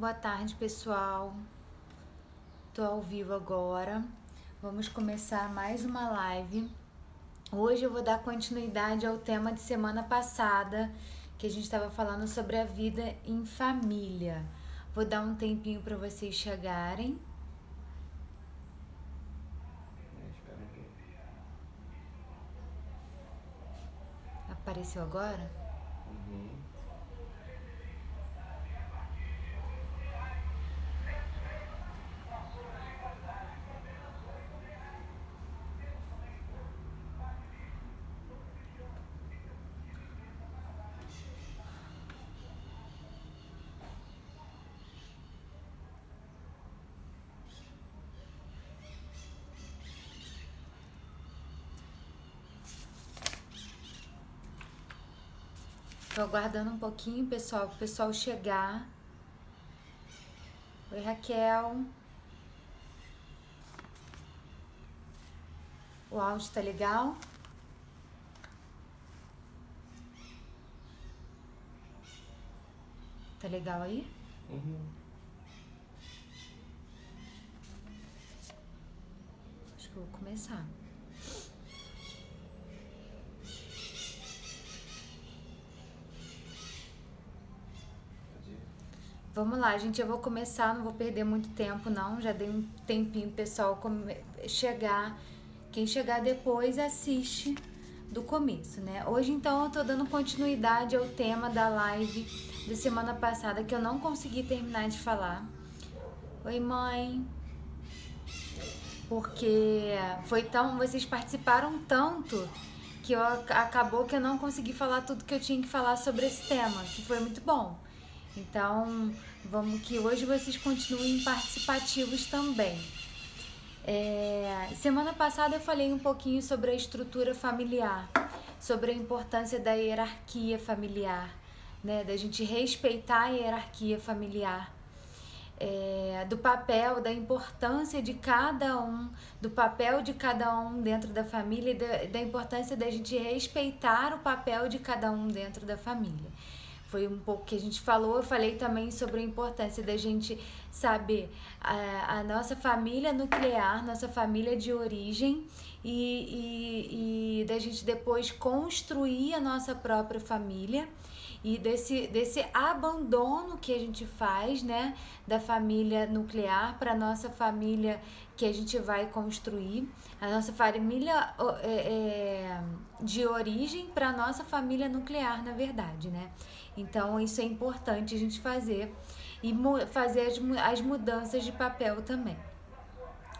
Boa tarde, pessoal. Tô ao vivo agora. Vamos começar mais uma live. Hoje eu vou dar continuidade ao tema de semana passada, que a gente estava falando sobre a vida em família. Vou dar um tempinho para vocês chegarem. Apareceu agora? Tô aguardando um pouquinho, pessoal, pro pessoal chegar. Oi, Raquel. O áudio tá legal? Tá legal aí? Acho que eu vou começar. Vamos lá, gente, eu vou começar, não vou perder muito tempo não, já dei um tempinho pessoal chegar. Quem chegar depois assiste do começo, né? Hoje então eu tô dando continuidade ao tema da live da semana passada que eu não consegui terminar de falar. Oi, mãe. Porque vocês participaram tanto que acabou que eu não consegui falar tudo que eu tinha que falar sobre esse tema, que foi muito bom. Então, vamos que hoje vocês continuem participativos também. Semana passada eu falei um pouquinho sobre a estrutura familiar, sobre a importância da hierarquia familiar, né? Da gente respeitar a hierarquia familiar. Do papel, da importância de cada um, do papel de cada um dentro da família e da importância da gente respeitar o papel de cada um dentro da família. Foi um pouco que a gente falou. Eu falei também sobre a importância da gente saber a nossa família nuclear, nossa família de origem e da gente depois construir a nossa própria família e desse abandono que a gente faz, né, da família nuclear para nossa família que a gente vai construir, a nossa família de origem para nossa família nuclear, na verdade, né? Então isso é importante a gente fazer e fazer as mudanças de papel também.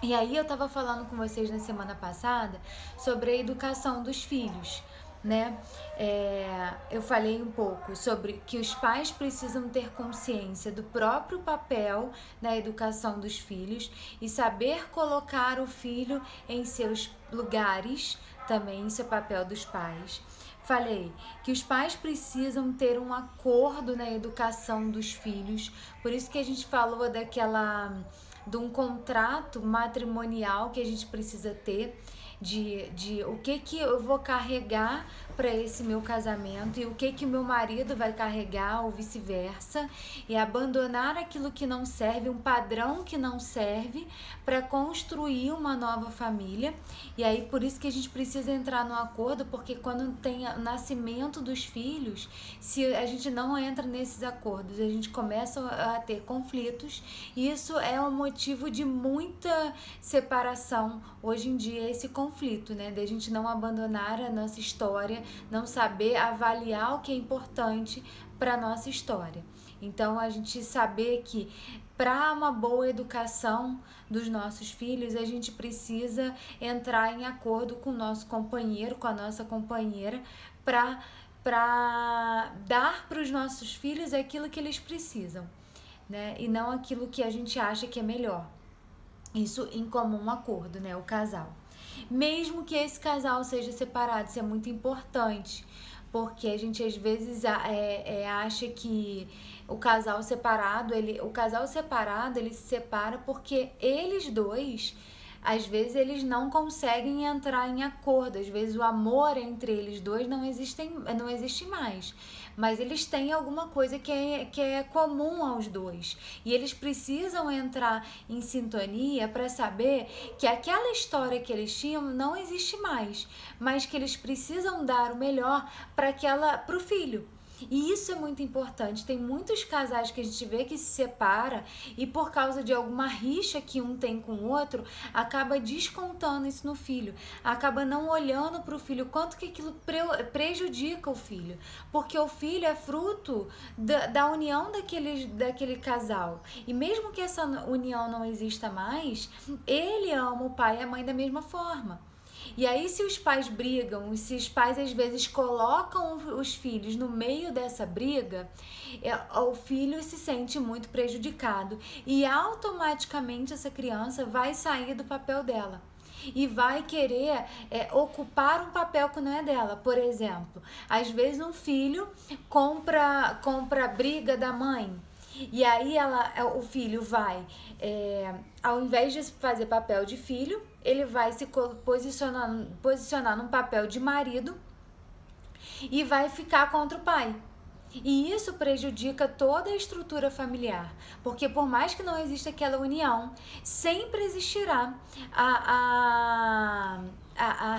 E aí eu tava falando com vocês na semana passada sobre a educação dos filhos, né? Eu falei um pouco sobre que os pais precisam ter consciência do próprio papel na educação dos filhos e saber colocar o filho em seus lugares, também isso é papel dos pais. Falei que os pais precisam ter um acordo na educação dos filhos, por isso que a gente falou de um contrato matrimonial que a gente precisa ter, de o que eu vou carregar para esse meu casamento e o que meu marido vai carregar ou vice-versa, e abandonar aquilo que não serve, um padrão que não serve, para construir uma nova família. E aí por isso que a gente precisa entrar no acordo, porque quando tem o nascimento dos filhos, se a gente não entra nesses acordos, a gente começa a ter conflitos, e isso é um motivo de muita separação hoje em dia, esse conflito, né? Da gente não abandonar a nossa história, não saber avaliar o que é importante para nossa história. Então a gente saber que para uma boa educação dos nossos filhos, a gente precisa entrar em acordo com o nosso companheiro, com a nossa companheira, para dar para os nossos filhos aquilo que eles precisam, né? E não aquilo que a gente acha que é melhor. Isso em comum acordo, né? O casal. Mesmo que esse casal seja separado, isso é muito importante, porque a gente às vezes acha que o casal separado ele se separa porque eles dois às vezes eles não conseguem entrar em acordo, às vezes o amor entre eles dois não existe mais, mas eles têm alguma coisa que é comum aos dois, e eles precisam entrar em sintonia para saber que aquela história que eles tinham não existe mais, mas que eles precisam dar o melhor para o filho. E isso é muito importante. Tem muitos casais que a gente vê que se separa e por causa de alguma rixa que um tem com o outro, acaba descontando isso no filho. Acaba não olhando para o filho, quanto que aquilo prejudica o filho. Porque o filho é fruto da união daquele casal. E mesmo que essa união não exista mais, ele ama o pai e a mãe da mesma forma. E aí, se os pais brigam, se os pais às vezes colocam os filhos no meio dessa briga, o filho se sente muito prejudicado e automaticamente essa criança vai sair do papel dela e vai querer ocupar um papel que não é dela. Por exemplo, às vezes um filho compra a briga da mãe. E aí o filho vai, ao invés de fazer papel de filho, ele vai se posicionar num papel de marido e vai ficar contra o pai. E isso prejudica toda a estrutura familiar, porque por mais que não exista aquela união, sempre existirá a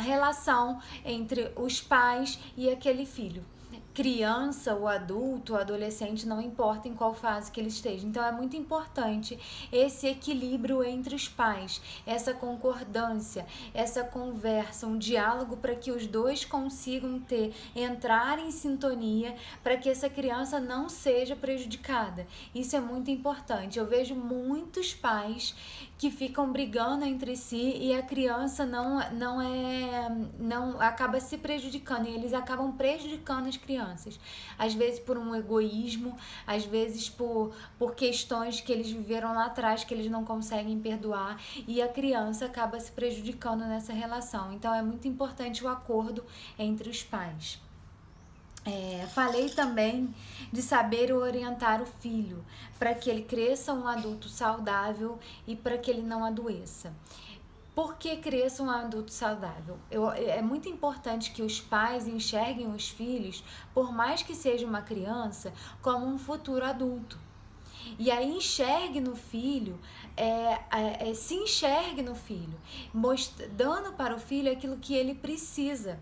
relação entre os pais e aquele filho. Criança, o adulto, o adolescente, não importa em qual fase que ele esteja. Então é muito importante esse equilíbrio entre os pais, essa concordância, essa conversa, um diálogo para que os dois consigam entrar em sintonia, para que essa criança não seja prejudicada. Isso é muito importante. Eu vejo muitos pais que ficam brigando entre si e a criança não acaba se prejudicando, e eles acabam prejudicando as crianças. Às vezes por um egoísmo, às vezes por questões que eles viveram lá atrás que eles não conseguem perdoar, e a criança acaba se prejudicando nessa relação. Então é muito importante o acordo entre os pais. Falei também de saber orientar o filho para que ele cresça um adulto saudável e para que ele não adoeça. Por que cresça um adulto saudável? É muito importante que os pais enxerguem os filhos, por mais que seja uma criança, como um futuro adulto. E aí enxergue no filho, se enxergue no filho, dando para o filho aquilo que ele precisa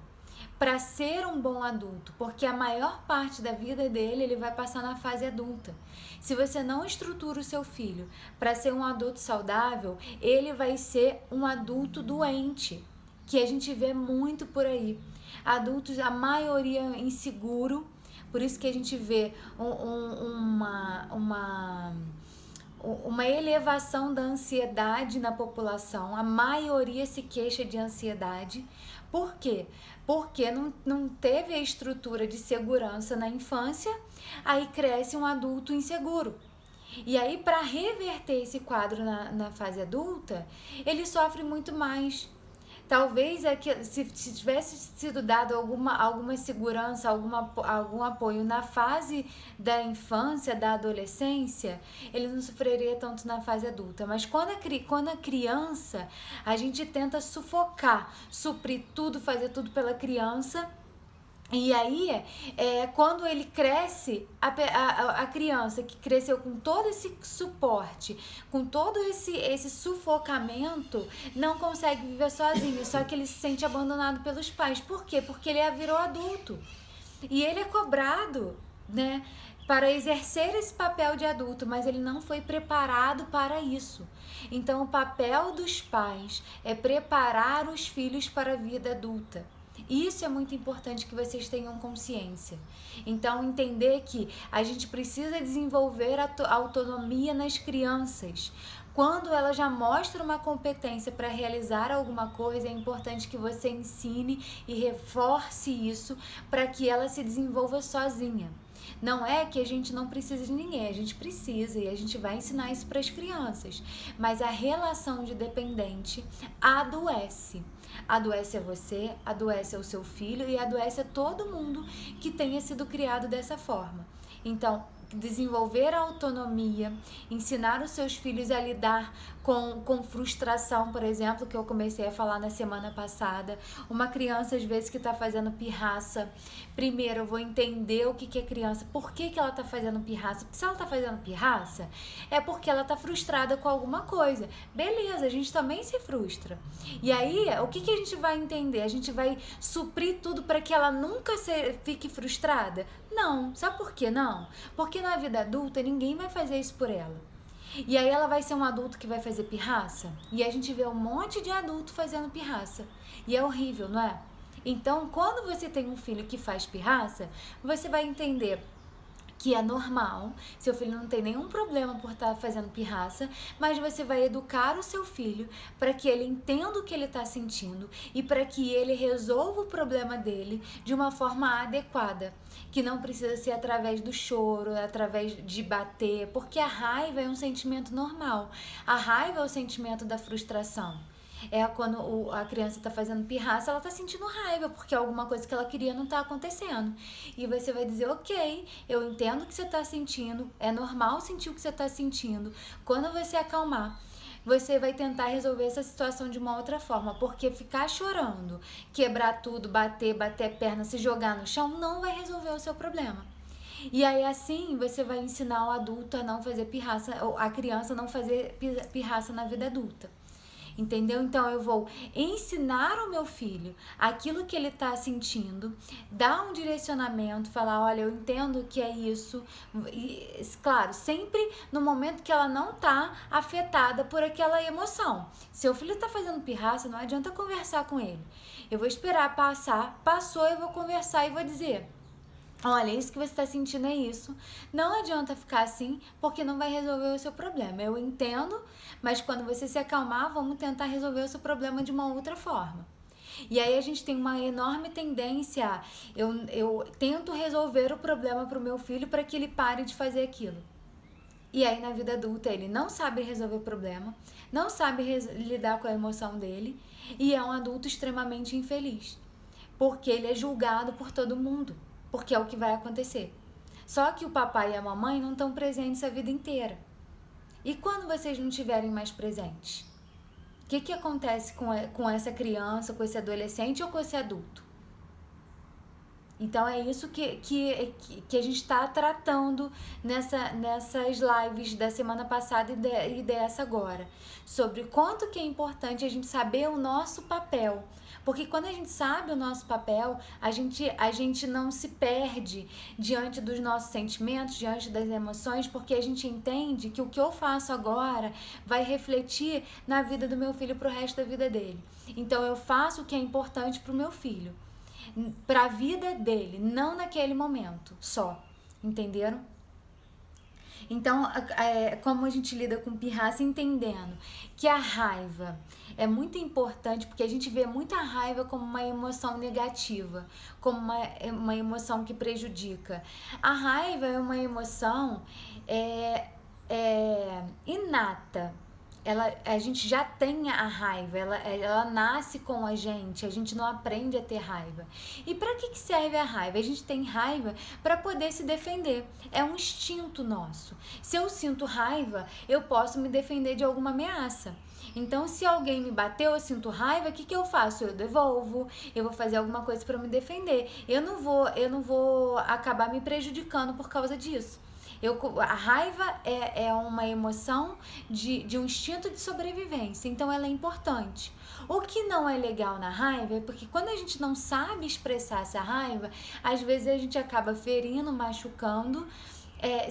para ser um bom adulto, porque a maior parte da vida dele ele vai passar na fase adulta. Se você não estrutura o seu filho para ser um adulto saudável, ele vai ser um adulto doente, que a gente vê muito por aí. Adultos, a maioria inseguro, por isso que a gente vê uma elevação da ansiedade na população. A maioria se queixa de ansiedade. Por quê? Porque não teve a estrutura de segurança na infância, aí cresce um adulto inseguro. E aí, para reverter esse quadro na fase adulta, ele sofre muito mais. Talvez se tivesse sido dado alguma segurança, algum apoio na fase da infância, da adolescência, ele não sofreria tanto na fase adulta. Mas quando a criança, a gente tenta sufocar, suprir tudo, fazer tudo pela criança. E aí, quando ele cresce, a criança que cresceu com todo esse suporte, com todo esse sufocamento, não consegue viver sozinho, só que ele se sente abandonado pelos pais. Por quê? Porque ele virou adulto. E ele é cobrado, né, para exercer esse papel de adulto, mas ele não foi preparado para isso. Então, o papel dos pais é preparar os filhos para a vida adulta. Isso é muito importante que vocês tenham consciência. Então, entender que a gente precisa desenvolver a autonomia nas crianças. Quando ela já mostra uma competência para realizar alguma coisa, é importante que você ensine e reforce isso para que ela se desenvolva sozinha. Não é que a gente não precisa de ninguém, a gente precisa e a gente vai ensinar isso para as crianças. Mas a relação de dependente adoece. Adoece a você, adoece ao seu filho e adoece a todo mundo que tenha sido criado dessa forma. Então, desenvolver a autonomia, ensinar os seus filhos a lidar com frustração, por exemplo, que eu comecei a falar na semana passada. Uma criança, às vezes, que está fazendo pirraça, primeiro eu vou entender o que é criança, por que ela está fazendo pirraça. Porque se ela está fazendo pirraça, é porque ela está frustrada com alguma coisa. Beleza, a gente também se frustra. E aí, o que a gente vai entender? A gente vai suprir tudo para que ela nunca fique frustrada? Não. Sabe por que não? Porque na vida adulta, ninguém vai fazer isso por ela. E aí ela vai ser um adulto que vai fazer pirraça? E a gente vê um monte de adulto fazendo pirraça. E é horrível, não é? Então, quando você tem um filho que faz pirraça, você vai entender que é normal, seu filho não tem nenhum problema por estar fazendo pirraça, mas você vai educar o seu filho para que ele entenda o que ele está sentindo e para que ele resolva o problema dele de uma forma adequada, que não precisa ser através do choro, através de bater, porque a raiva é um sentimento normal, a raiva é o sentimento da frustração. É quando a criança está fazendo pirraça, ela está sentindo raiva, porque alguma coisa que ela queria não está acontecendo. E você vai dizer, ok, eu entendo o que você está sentindo, é normal sentir o que você está sentindo. Quando você acalmar, você vai tentar resolver essa situação de uma outra forma, porque ficar chorando, quebrar tudo, bater a perna, se jogar no chão, não vai resolver o seu problema. E aí assim você vai ensinar o adulto a não fazer pirraça, ou a criança a não fazer pirraça na vida adulta. Entendeu? Então eu vou ensinar o meu filho aquilo que ele está sentindo, dar um direcionamento, falar, olha, eu entendo que é isso, e, claro, sempre no momento que ela não está afetada por aquela emoção. Se o filho está fazendo pirraça, não adianta conversar com ele. Eu vou esperar passar, passou, eu vou conversar e vou dizer, olha, isso que você está sentindo é isso. Não adianta ficar assim, porque não vai resolver o seu problema. Eu entendo, mas quando você se acalmar, vamos tentar resolver o seu problema de uma outra forma. E aí a gente tem uma enorme tendência, eu tento resolver o problema para o meu filho para que ele pare de fazer aquilo. E aí na vida adulta ele não sabe resolver o problema, não sabe lidar com a emoção dele e é um adulto extremamente infeliz, porque ele é julgado por todo mundo. Porque é o que vai acontecer. Só que o papai e a mamãe não estão presentes a vida inteira. E quando vocês não estiverem mais presentes? O que acontece com essa criança, com esse adolescente ou com esse adulto? Então é isso que a gente está tratando nessas lives da semana passada e dessa agora. Sobre quanto que é importante a gente saber o nosso papel. Porque quando a gente sabe o nosso papel, a gente não se perde diante dos nossos sentimentos, diante das emoções, porque a gente entende que o que eu faço agora vai refletir na vida do meu filho pro resto da vida dele. Então eu faço o que é importante pro meu filho, pra vida dele, não naquele momento só. Entenderam? Então, como a gente lida com pirraça, entendendo que a raiva é muito importante, porque a gente vê muita raiva como uma emoção negativa, como uma emoção que prejudica. A raiva é uma emoção inata. A gente já tem a raiva, ela nasce com a gente não aprende a ter raiva. E para que serve a raiva? A gente tem raiva para poder se defender, é um instinto nosso. Se eu sinto raiva, eu posso me defender de alguma ameaça. Então, se alguém me bateu, eu sinto raiva, o que eu faço? Eu devolvo, eu vou fazer alguma coisa para me defender. Eu não vou acabar me prejudicando por causa disso. A raiva é uma emoção de um instinto de sobrevivência, então ela é importante. O que não é legal na raiva é porque quando a gente não sabe expressar essa raiva, às vezes a gente acaba ferindo, machucando,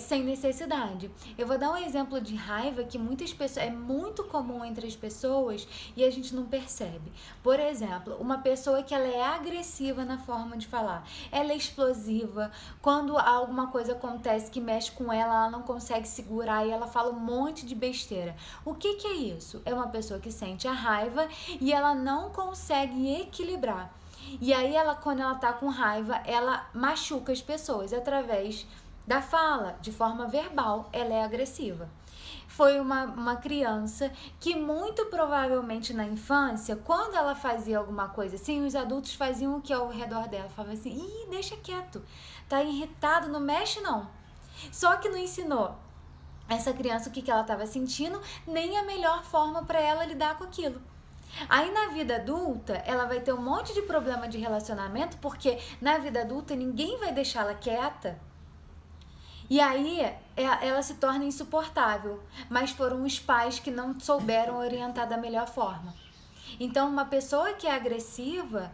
sem necessidade. Eu vou dar um exemplo de raiva que muitas pessoas, é muito comum entre as pessoas e a gente não percebe. Por exemplo, uma pessoa que ela é agressiva na forma de falar, ela é explosiva, quando alguma coisa acontece que mexe com ela não consegue segurar e ela fala um monte de besteira. O que é isso? É uma pessoa que sente a raiva e ela não consegue equilibrar. E aí quando ela tá com raiva, ela machuca as pessoas através da fala, de forma verbal, ela é agressiva. Foi uma criança que muito provavelmente na infância, quando ela fazia alguma coisa assim, os adultos faziam o que ao redor dela? Falavam assim, deixa quieto, tá irritado, não mexe não. Só que não ensinou essa criança o que ela estava sentindo, nem a melhor forma para ela lidar com aquilo. Aí na vida adulta, ela vai ter um monte de problema de relacionamento, porque na vida adulta ninguém vai deixá-la quieta. E aí ela se torna insuportável, mas foram os pais que não souberam orientar da melhor forma. Então, uma pessoa que é agressiva,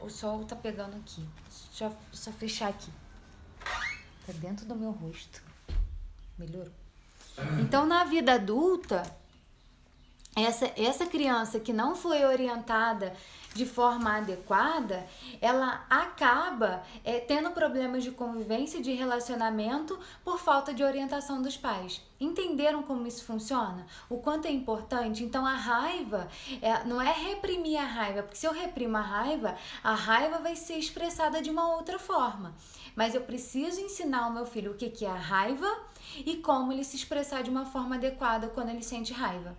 o sol tá pegando aqui. Deixa eu só fechar aqui. Tá dentro do meu rosto. Melhorou. Então, na vida adulta, essa criança que não foi orientada de forma adequada, ela acaba tendo problemas de convivência, de relacionamento por falta de orientação dos pais. Entenderam como isso funciona? O quanto é importante? Então a raiva não é reprimir a raiva, porque se eu reprimo a raiva vai ser expressada de uma outra forma. Mas eu preciso ensinar ao meu filho o que é a raiva e como ele se expressar de uma forma adequada quando ele sente raiva.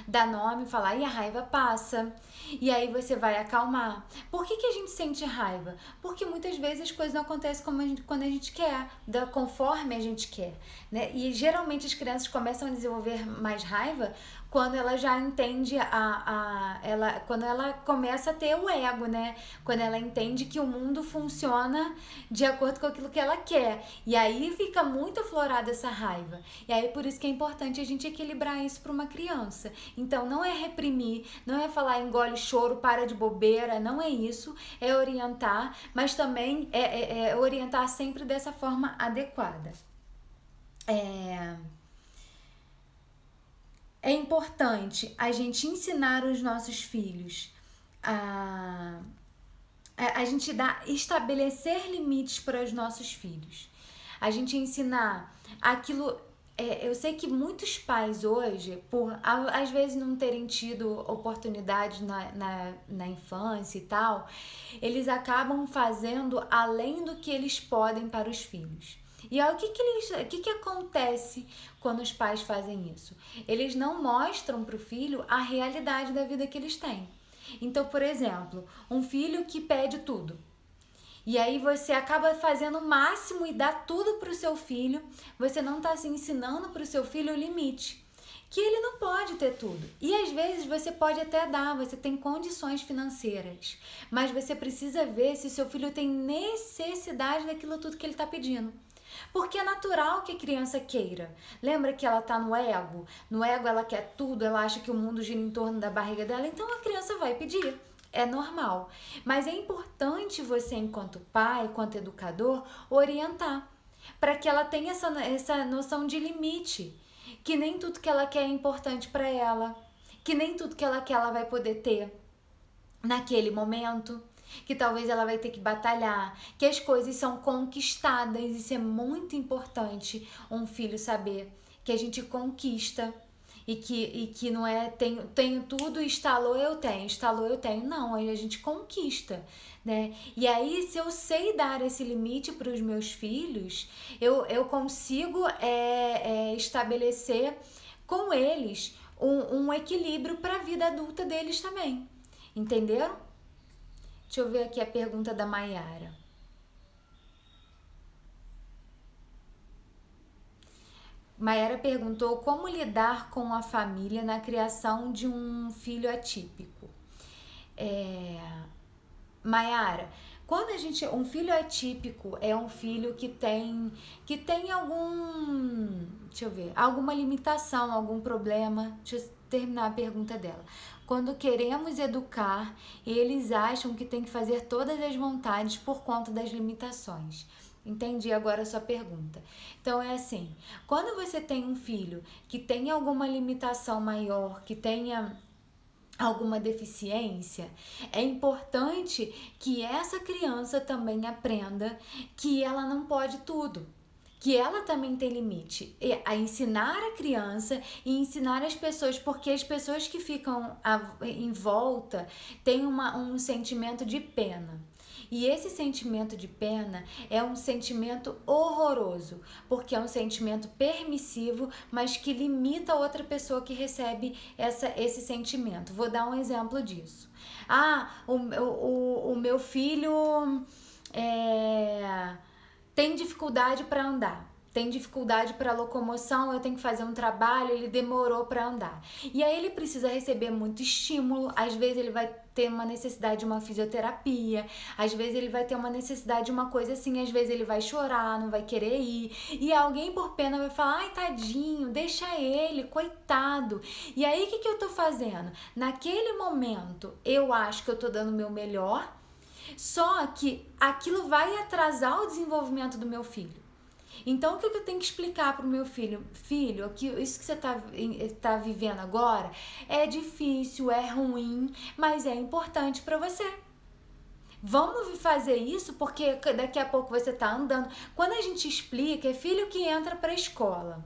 Dar nome, falar, e a raiva passa, e aí você vai acalmar. Por que a gente sente raiva? Porque muitas vezes as coisas não acontecem quando a gente quer, conforme a gente quer, né? E geralmente as crianças começam a desenvolver mais raiva quando ela já entende quando ela começa a ter o ego, né? Quando ela entende que o mundo funciona de acordo com aquilo que ela quer. E aí fica muito aflorada essa raiva. E aí por isso que é importante a gente equilibrar isso para uma criança. Então não é reprimir, não é falar engole choro, para de bobeira, não é isso. É orientar, mas também é orientar sempre dessa forma adequada. É importante a gente ensinar os nossos filhos a gente estabelecer limites para os nossos filhos. A gente ensinar aquilo. Eu sei que muitos pais hoje, por às vezes não terem tido oportunidade na infância e tal, eles acabam fazendo além do que eles podem para os filhos. E aí, o que acontece quando os pais fazem isso? Eles não mostram para o filho a realidade da vida que eles têm. Então, por exemplo, um filho que pede tudo. E aí você acaba fazendo o máximo e dá tudo para o seu filho. Você não está se ensinando para o seu filho o limite. Que ele não pode ter tudo. E às vezes você pode até dar, você tem condições financeiras. Mas você precisa ver se o seu filho tem necessidade daquilo tudo que ele está pedindo. Porque é natural que a criança queira. Lembra que ela tá no ego? No ego ela quer tudo, ela acha que o mundo gira em torno da barriga dela, então a criança vai pedir. É normal. Mas é importante você, enquanto pai, enquanto educador, orientar. Para que ela tenha essa noção de limite. Que nem tudo que ela quer é importante para ela. Que nem tudo que ela quer ela vai poder ter naquele momento, que talvez ela vai ter que batalhar, que as coisas são conquistadas. Isso é muito importante, um filho saber que a gente conquista e que não é tenho tudo, instalou eu tenho, não, aí a gente conquista, né? E aí se eu sei dar esse limite para os meus filhos, eu consigo estabelecer com eles um equilíbrio para a vida adulta deles também. Entenderam? Deixa eu ver aqui a pergunta da Maiara. Maiara perguntou como lidar com a família na criação de um filho atípico. Maiara, quando um filho atípico é um filho que tem alguma limitação, algum problema. Deixa eu terminar a pergunta dela. Quando queremos educar, eles acham que tem que fazer todas as vontades por conta das limitações. Entendi agora a sua pergunta. Então é assim, quando você tem um filho que tem alguma limitação maior, que tenha alguma deficiência, é importante que essa criança também aprenda que ela não pode tudo, que ela também tem limite, a ensinar a criança e ensinar as pessoas, porque as pessoas que ficam em volta têm um sentimento de pena. E esse sentimento de pena é um sentimento horroroso, porque é um sentimento permissivo, mas que limita a outra pessoa que recebe esse sentimento. Vou dar um exemplo disso. O meu filho tem dificuldade para andar. tem dificuldade para locomoção, eu tenho que fazer um trabalho, ele demorou para andar. E aí ele precisa receber muito estímulo, às vezes ele vai ter uma necessidade de uma fisioterapia, às vezes ele vai ter uma necessidade de uma coisa assim, às vezes ele vai chorar, não vai querer ir, e alguém por pena vai falar, ai tadinho, deixa ele, coitado. E aí o que eu tô fazendo? Naquele momento eu acho que eu tô dando o meu melhor, só que aquilo vai atrasar o desenvolvimento do meu filho. Então, o que eu tenho que explicar para o meu filho? Filho, isso que você tá vivendo agora é difícil, é ruim, mas é importante para você. Vamos fazer isso porque daqui a pouco você tá andando. Quando a gente explica, é filho que entra para a escola.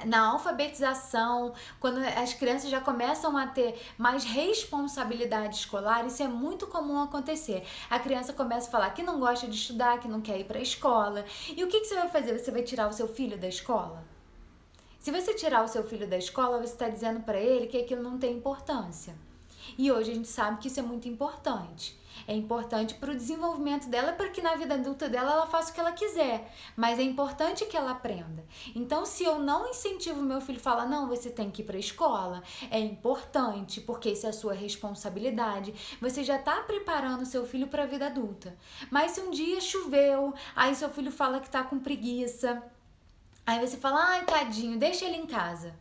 Na alfabetização, quando as crianças já começam a ter mais responsabilidade escolar, isso é muito comum acontecer. A criança começa a falar que não gosta de estudar, que não quer ir para a escola. E o que você vai fazer? Você vai tirar o seu filho da escola? Se você tirar o seu filho da escola, você está dizendo para ele que aquilo não tem importância. E hoje a gente sabe que isso é muito importante. É importante para o desenvolvimento dela, para que na vida adulta dela ela faça o que ela quiser. Mas é importante que ela aprenda. Então, se eu não incentivo meu filho a falar, não, você tem que ir para a escola, é importante, porque isso é a sua responsabilidade. Você já está preparando seu filho para a vida adulta. Mas se um dia choveu, aí seu filho fala que está com preguiça, aí você fala, ai, tadinho, deixa ele em casa.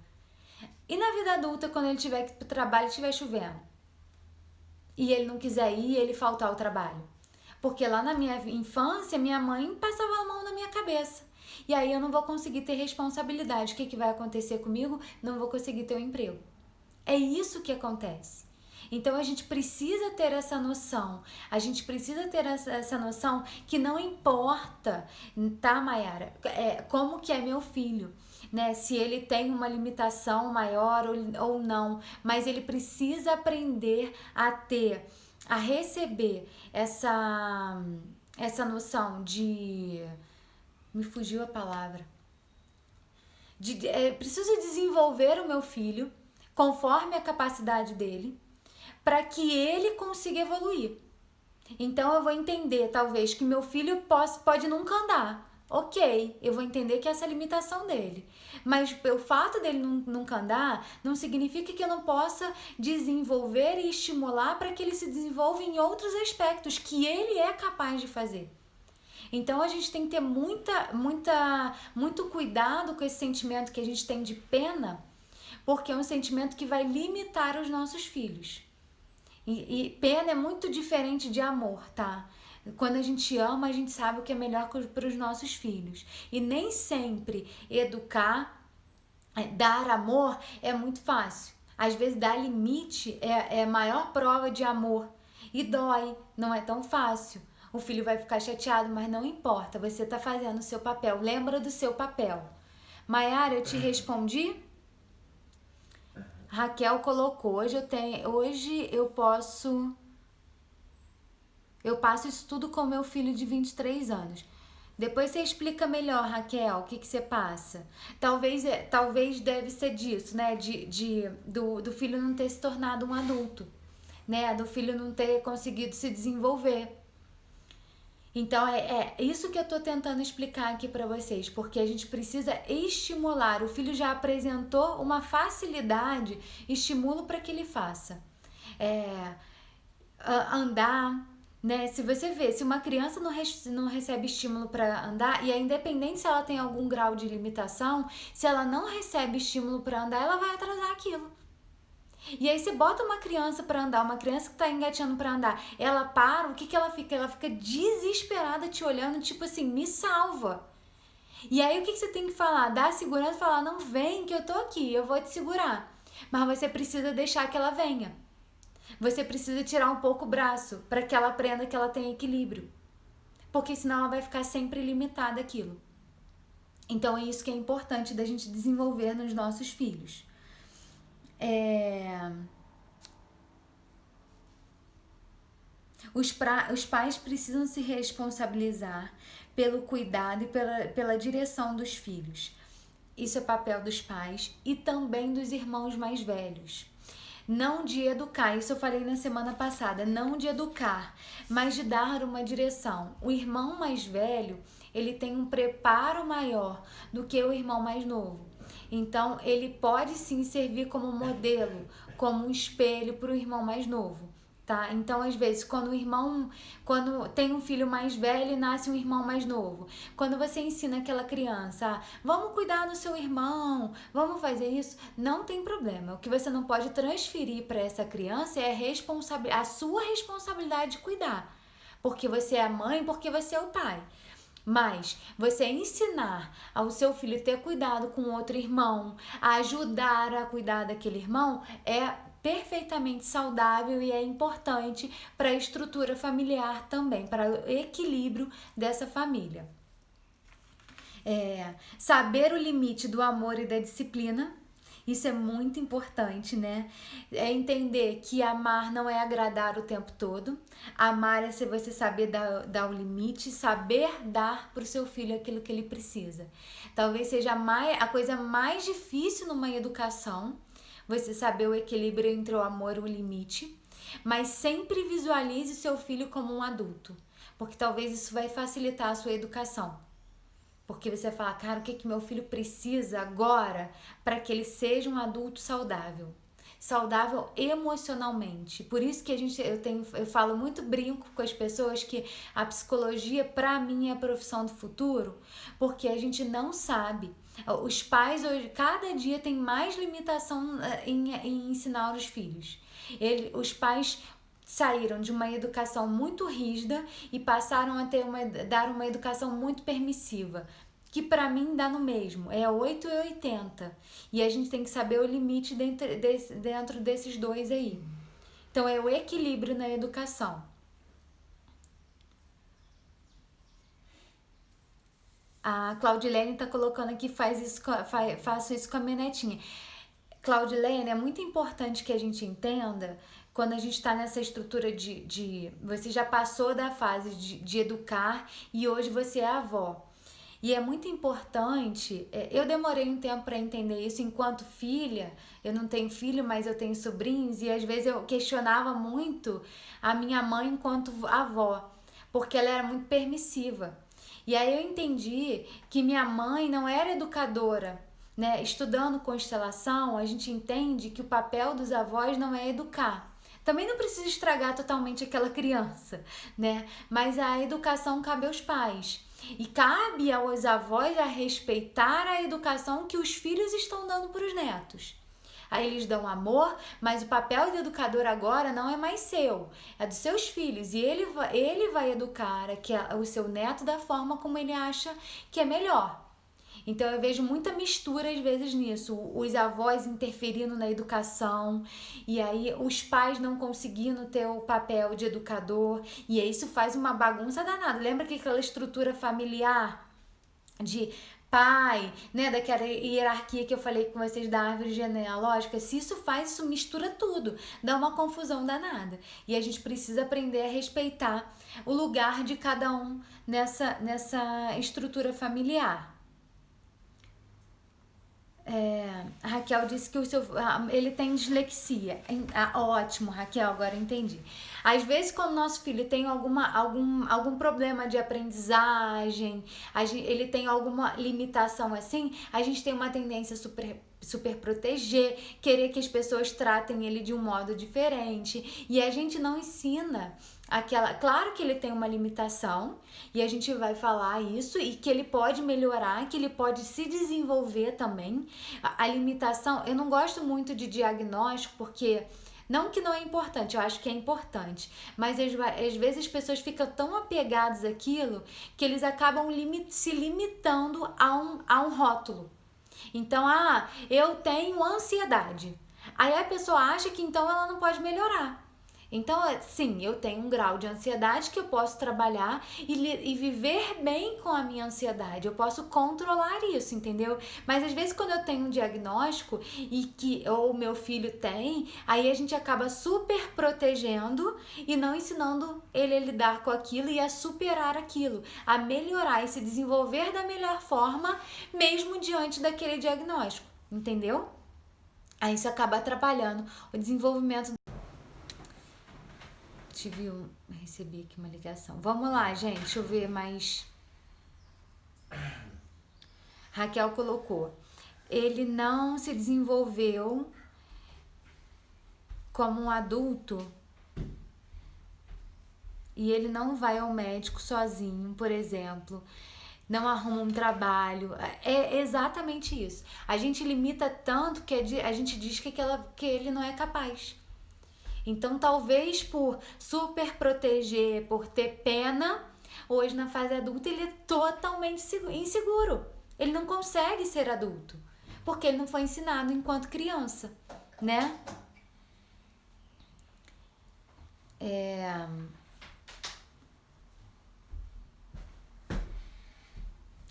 E na vida adulta, quando ele tiver que ir para o trabalho e estiver chovendo? E ele não quiser ir, ele faltar ao trabalho. Porque lá na minha infância, minha mãe passava a mão na minha cabeça. E aí eu não vou conseguir ter responsabilidade. O que vai acontecer comigo? Não vou conseguir ter um emprego. É isso que acontece. Então a gente precisa ter essa noção. A gente precisa ter essa noção que não importa, tá, Mayara? Como que é meu filho. Né, se ele tem uma limitação maior ou não, mas ele precisa aprender a receber essa noção de... Me fugiu a palavra. Preciso desenvolver o meu filho conforme a capacidade dele, para que ele consiga evoluir. Então eu vou entender, talvez, que meu filho pode nunca andar. Ok, eu vou entender que essa é a limitação dele. Mas o fato dele nunca andar não significa que eu não possa desenvolver e estimular para que ele se desenvolva em outros aspectos que ele é capaz de fazer. Então a gente tem que ter muito cuidado com esse sentimento que a gente tem de pena, porque é um sentimento que vai limitar os nossos filhos. E pena é muito diferente de amor, tá? Quando a gente ama, a gente sabe o que é melhor para os nossos filhos. E nem sempre educar, dar amor é muito fácil. Às vezes dar limite é a maior prova de amor. E dói, não é tão fácil. O filho vai ficar chateado, mas não importa, você está fazendo o seu papel. Lembra do seu papel. Mayara, eu te respondi? Raquel colocou, hoje eu passo isso tudo com meu filho de 23 anos. Depois você explica melhor, Raquel, o que você passa. Talvez deve ser disso, né? Do filho não ter se tornado um adulto, né? Do filho não ter conseguido se desenvolver. Então é isso que eu tô tentando explicar aqui para vocês, porque a gente precisa estimular. O filho já apresentou uma facilidade, estimulo para que ele faça. Andar, né? Se você vê, se uma criança não recebe estímulo para andar, e é independente se ela tem algum grau de limitação, se ela não recebe estímulo para andar, ela vai atrasar aquilo. E aí você bota uma criança para andar, uma criança que tá engateando para andar, ela para, o que ela fica? Ela fica desesperada te olhando, tipo assim, me salva. E aí o que você tem que falar? Dar segurança e falar, não, vem que eu tô aqui, eu vou te segurar. Mas você precisa deixar que ela venha. Você precisa tirar um pouco o braço para que ela aprenda que ela tem equilíbrio. Porque senão ela vai ficar sempre limitada àquilo. Então é isso que é importante da gente desenvolver nos nossos filhos. Os pais precisam se responsabilizar pelo cuidado e pela direção dos filhos. Isso é papel dos pais e também dos irmãos mais velhos. Não de educar, isso eu falei na semana passada, não de educar, mas de dar uma direção. O irmão mais velho, ele tem um preparo maior do que o irmão mais novo. Então, ele pode sim servir como modelo, como um espelho para o irmão mais novo. Tá? Então, às vezes, quando tem um filho mais velho, nasce um irmão mais novo. Quando você ensina aquela criança, vamos cuidar do seu irmão, vamos fazer isso, não tem problema. O que você não pode transferir para essa criança é a sua responsabilidade de cuidar. Porque você é a mãe, porque você é o pai. Mas você ensinar ao seu filho a ter cuidado com outro irmão, a ajudar a cuidar daquele irmão, é perfeitamente saudável e é importante para a estrutura familiar também, para o equilíbrio dessa família. Saber o limite do amor e da disciplina. Isso é muito importante, né? É entender que amar não é agradar o tempo todo. Amar é você saber dar o limite, saber dar para o seu filho aquilo que ele precisa. Talvez seja a coisa mais difícil numa educação, você saber o equilíbrio entre o amor e o limite. Mas sempre visualize o seu filho como um adulto, porque talvez isso vai facilitar a sua educação. Porque você vai falar, cara, o que meu filho precisa agora para que ele seja um adulto saudável? Saudável emocionalmente. Por isso que eu falo muito, brinco com as pessoas que a psicologia para mim é a profissão do futuro, porque a gente não sabe. Os pais hoje, cada dia tem mais limitação em ensinar os filhos. Os pais saíram de uma educação muito rígida e passaram a dar uma educação muito permissiva, que para mim dá no mesmo, é 8 e 80. E a gente tem que saber o limite dentro desses dois aí. Então é o equilíbrio na educação. A Claudilene tá colocando aqui, faço isso com a minha netinha. Claudilene, é muito importante que a gente entenda quando a gente está nessa estrutura você já passou da fase de educar e hoje você é avó. E é muito importante, eu demorei um tempo para entender isso enquanto filha, eu não tenho filho, mas eu tenho sobrinhos, e às vezes eu questionava muito a minha mãe enquanto avó, porque ela era muito permissiva. E aí eu entendi que minha mãe não era educadora, né? Estudando constelação, a gente entende que o papel dos avós não é educar. Também não precisa estragar totalmente aquela criança, né? Mas a educação cabe aos pais. E cabe aos avós a respeitar a educação que os filhos estão dando para os netos. Aí eles dão amor, mas o papel de educador agora não é mais seu, é dos seus filhos. E ele vai educar o seu neto da forma como ele acha que é melhor. Então eu vejo muita mistura às vezes nisso, os avós interferindo na educação e aí os pais não conseguindo ter o papel de educador e aí isso faz uma bagunça danada. Lembra que aquela estrutura familiar de pai, né, daquela hierarquia que eu falei com vocês da árvore genealógica, se isso mistura tudo, dá uma confusão danada. E a gente precisa aprender a respeitar o lugar de cada um nessa estrutura familiar. A Raquel disse que ele tem dislexia. Ótimo, Raquel, agora eu entendi. Às vezes, quando nosso filho tem algum problema de aprendizagem, ele tem alguma limitação assim, a gente tem uma tendência super proteger, querer que as pessoas tratem ele de um modo diferente. E a gente não ensina claro que ele tem uma limitação e a gente vai falar isso e que ele pode melhorar, que ele pode se desenvolver também. A limitação, eu não gosto muito de diagnóstico porque não que não é importante, eu acho que é importante, mas às vezes as pessoas ficam tão apegadas àquilo que eles acabam se limitando a um rótulo. Então, eu tenho ansiedade. Aí a pessoa acha que então ela não pode melhorar. Então, sim, eu tenho um grau de ansiedade que eu posso trabalhar e viver bem com a minha ansiedade. Eu posso controlar isso, entendeu? Mas às vezes quando eu tenho um diagnóstico ou meu filho tem, aí a gente acaba super protegendo e não ensinando ele a lidar com aquilo e a superar aquilo, a melhorar e se desenvolver da melhor forma, mesmo diante daquele diagnóstico, entendeu? Aí isso acaba atrapalhando o desenvolvimento. Recebi aqui uma ligação. Vamos lá, gente. Deixa eu ver mais. Raquel colocou, ele não se desenvolveu como um adulto e ele não vai ao médico sozinho, por exemplo, não arruma um trabalho. É exatamente isso. A gente limita tanto que a gente diz que ele não é capaz. Então, talvez por super proteger, por ter pena, hoje na fase adulta ele é totalmente inseguro. Ele não consegue ser adulto, porque ele não foi ensinado enquanto criança, né?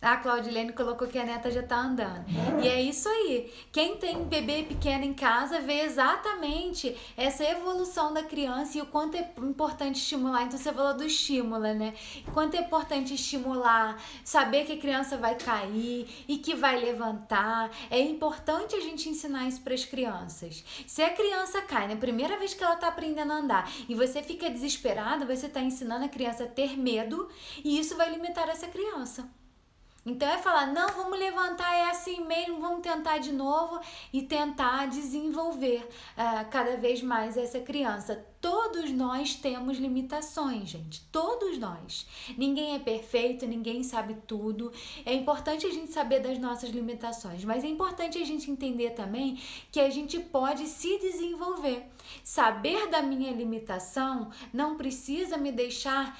A Claudilene colocou que a neta já tá andando. E é isso aí. Quem tem bebê pequeno em casa vê exatamente essa evolução da criança e o quanto é importante estimular. Então você falou do estímulo, né? Quanto é importante estimular, saber que a criança vai cair e que vai levantar. É importante a gente ensinar isso para as crianças. Se a criança cai na primeira vez que ela tá aprendendo a andar e você fica desesperado, você tá ensinando a criança a ter medo e isso vai limitar essa criança. Então é falar, não, vamos levantar, é assim mesmo, vamos tentar de novo e tentar desenvolver cada vez mais essa criança. Todos nós temos limitações, gente, todos nós. Ninguém é perfeito, ninguém sabe tudo. É importante a gente saber das nossas limitações, mas é importante a gente entender também que a gente pode se desenvolver. Saber da minha limitação não precisa me deixar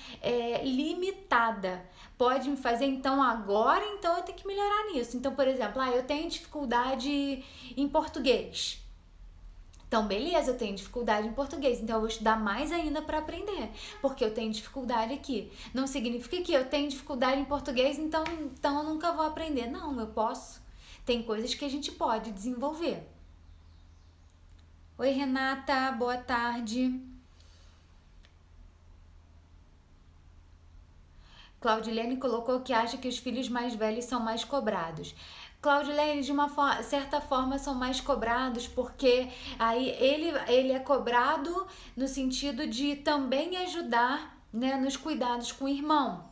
limitada. Pode me fazer, então agora eu tenho que melhorar nisso. Então, por exemplo, eu tenho dificuldade em português. Então, beleza, eu tenho dificuldade em português, então eu vou estudar mais ainda para aprender, porque eu tenho dificuldade aqui. Não significa que eu tenho dificuldade em português, então eu nunca vou aprender. Não, eu posso. Tem coisas que a gente pode desenvolver. Oi, Renata, boa tarde. Claudilene colocou que acha que os filhos mais velhos são mais cobrados. Claudilene, de uma certa forma, são mais cobrados porque aí ele é cobrado no sentido de também ajudar, né, nos cuidados com o irmão.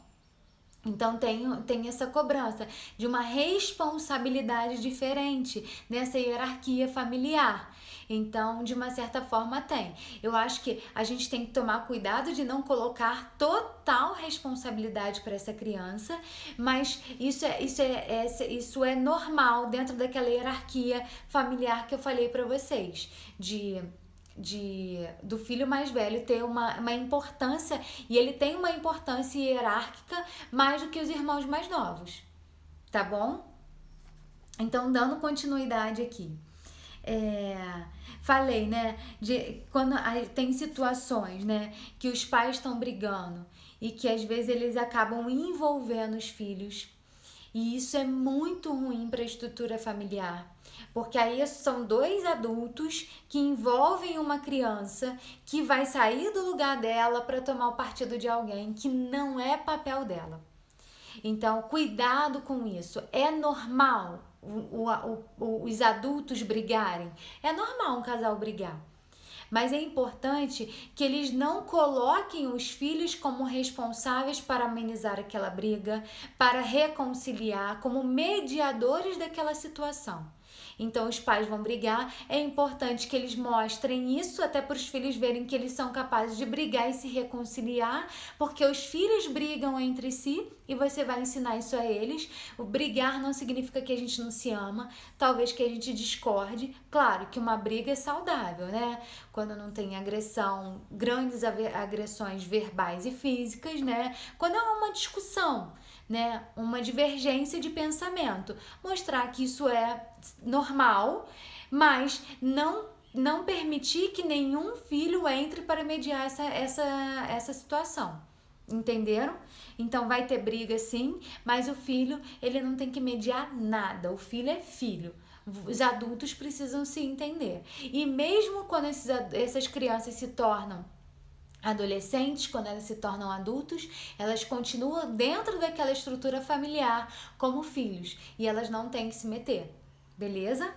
Então tem essa cobrança de uma responsabilidade diferente nessa hierarquia familiar. Então, de uma certa forma, tem. Eu acho que a gente tem que tomar cuidado de não colocar total responsabilidade para essa criança, mas isso é normal dentro daquela hierarquia familiar que eu falei para vocês, do filho mais velho ter uma importância, e ele tem uma importância hierárquica mais do que os irmãos mais novos, tá bom? Então, dando continuidade aqui. Falei, né, de quando tem situações, né, que os pais estão brigando e que às vezes eles acabam envolvendo os filhos, e isso é muito ruim para a estrutura familiar, porque aí são dois adultos que envolvem uma criança que vai sair do lugar dela para tomar o partido de alguém que não é papel dela. Então, cuidado com isso. É normal os adultos brigarem. É normal um casal brigar. Mas é importante que eles não coloquem os filhos como responsáveis para amenizar aquela briga, para reconciliar, como mediadores daquela situação. Então os pais vão brigar, é importante que eles mostrem isso até para os filhos verem que eles são capazes de brigar e se reconciliar, porque os filhos brigam entre si e você vai ensinar isso a eles. O brigar não significa que a gente não se ama, talvez que a gente discorde. Claro que uma briga é saudável, né? Quando não tem agressão, grandes agressões verbais e físicas, né? Quando há uma discussão, né, uma divergência de pensamento, mostrar que isso é normal, mas não permitir que nenhum filho entre para mediar essa situação. Entenderam? Então vai ter briga sim, mas o filho, ele não tem que mediar nada. O filho é filho. Os adultos precisam se entender. E mesmo quando essas crianças se tornam adolescentes, quando elas se tornam adultos, elas continuam dentro daquela estrutura familiar como filhos e elas não têm que se meter, beleza?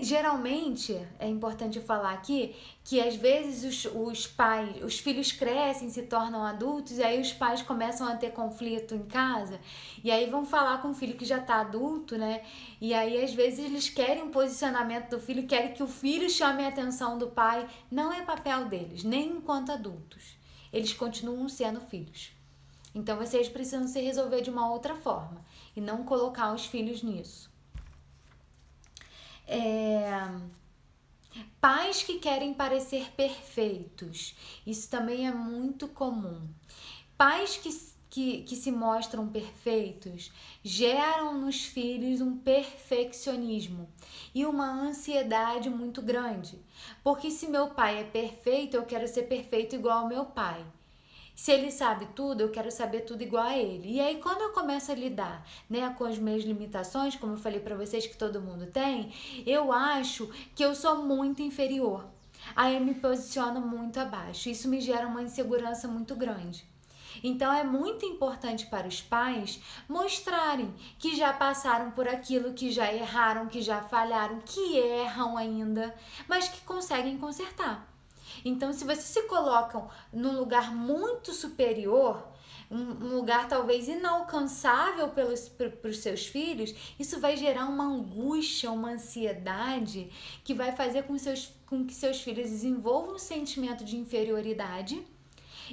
Geralmente, é importante falar aqui que às vezes os filhos crescem, se tornam adultos, e aí os pais começam a ter conflito em casa, e aí vão falar com o filho que já tá adulto, né? E aí às vezes eles querem um posicionamento do filho, querem que o filho chame a atenção do pai. Não é papel deles, nem enquanto adultos. Eles continuam sendo filhos. Então vocês precisam se resolver de uma outra forma e não colocar os filhos nisso. Pais que querem parecer perfeitos. Isso também é muito comum. Pais que se mostram perfeitos geram nos filhos um perfeccionismo e uma ansiedade muito grande. Porque se meu pai é perfeito, eu quero ser perfeito igual ao meu pai. Se ele sabe tudo, eu quero saber tudo igual a ele. E aí, quando eu começo a lidar, né, com as minhas limitações, como eu falei para vocês que todo mundo tem, eu acho que eu sou muito inferior. Aí eu me posiciono muito abaixo. Isso me gera uma insegurança muito grande. Então é muito importante para os pais mostrarem que já passaram por aquilo, que já erraram, que já falharam, que erram ainda, mas que conseguem consertar. Então, se vocês se colocam num lugar muito superior, um lugar talvez inalcançável para os seus filhos, isso vai gerar uma angústia, uma ansiedade que vai fazer com que seus filhos desenvolvam um sentimento de inferioridade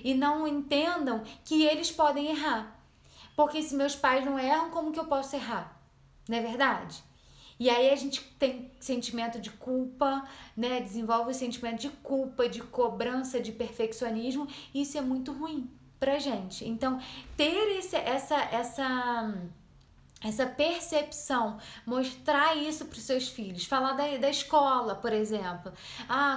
e não entendam que eles podem errar. Porque se meus pais não erram, como que eu posso errar? Não é verdade? E aí a gente tem sentimento de culpa, né? Desenvolve o sentimento de culpa, de cobrança, de perfeccionismo. E isso é muito ruim pra gente. Então, ter essa percepção, mostrar isso para os seus filhos, falar da escola, por exemplo.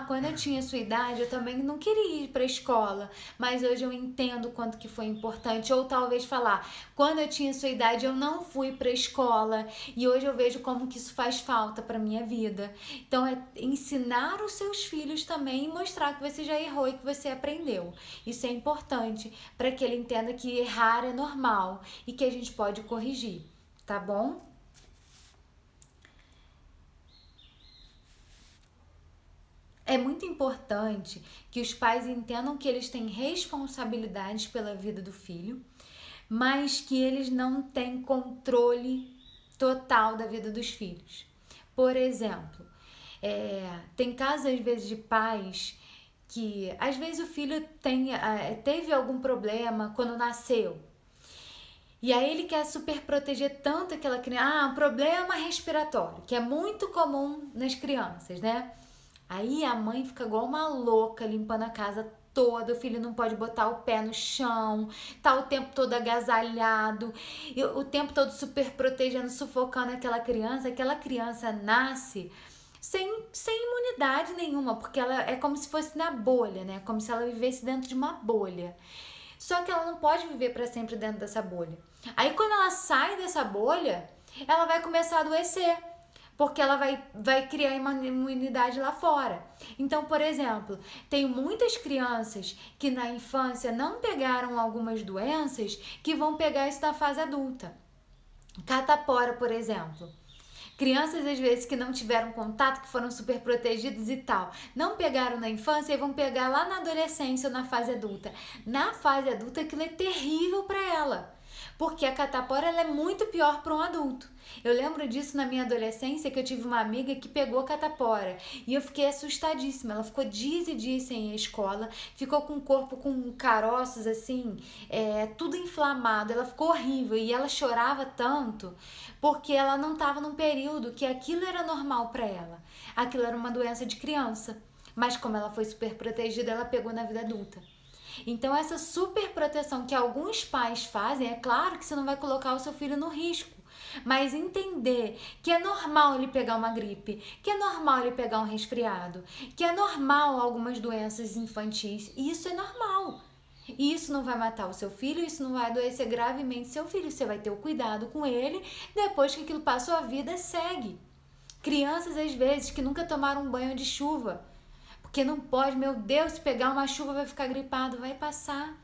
Quando eu tinha sua idade, eu também não queria ir para a escola, mas hoje eu entendo quanto que foi importante. Ou talvez falar, quando eu tinha sua idade, eu não fui para a escola e hoje eu vejo como que isso faz falta para minha vida. Então é ensinar os seus filhos também e mostrar que você já errou e que você aprendeu. Isso é importante para que ele entenda que errar é normal e que a gente pode corrigir. Tá bom? É muito importante que os pais entendam que eles têm responsabilidades pela vida do filho, mas que eles não têm controle total da vida dos filhos. Por exemplo, tem casos às vezes de pais que às vezes o filho teve algum problema quando nasceu. E aí ele quer super proteger tanto aquela criança. Um problema respiratório, que é muito comum nas crianças, né? Aí a mãe fica igual uma louca limpando a casa toda, o filho não pode botar o pé no chão, tá o tempo todo agasalhado, e o tempo todo super protegendo, sufocando aquela criança nasce sem imunidade nenhuma, porque ela é como se fosse na bolha, né? Como se ela vivesse dentro de uma bolha. Só que ela não pode viver para sempre dentro dessa bolha. Aí quando ela sai dessa bolha, ela vai começar a adoecer, porque ela vai criar uma imunidade lá fora. Então, por exemplo, tem muitas crianças que na infância não pegaram algumas doenças que vão pegar isso na fase adulta. Catapora, por exemplo. Crianças, às vezes, que não tiveram contato, que foram super protegidas e tal, não pegaram na infância e vão pegar lá na adolescência ou na fase adulta. Na fase adulta, aquilo é terrível para ela, porque a catapora ela é muito pior para um adulto. Eu lembro disso na minha adolescência, que eu tive uma amiga que pegou catapora e eu fiquei assustadíssima. Ela ficou dias e dias sem ir à escola, ficou com o corpo com caroços assim, tudo inflamado. Ela ficou horrível e ela chorava tanto porque ela não estava num período que aquilo era normal para ela. Aquilo era uma doença de criança, mas como ela foi super protegida, ela pegou na vida adulta. Então essa super proteção que alguns pais fazem, é claro que você não vai colocar o seu filho no risco, mas entender que é normal ele pegar uma gripe, que é normal ele pegar um resfriado, que é normal algumas doenças infantis, e isso é normal. E isso não vai matar o seu filho, isso não vai adoecer gravemente seu filho, você vai ter o cuidado com ele, depois que aquilo passou, a vida segue. Crianças às vezes que nunca tomaram um banho de chuva, porque não pode, meu Deus, se pegar uma chuva vai ficar gripado, vai passar.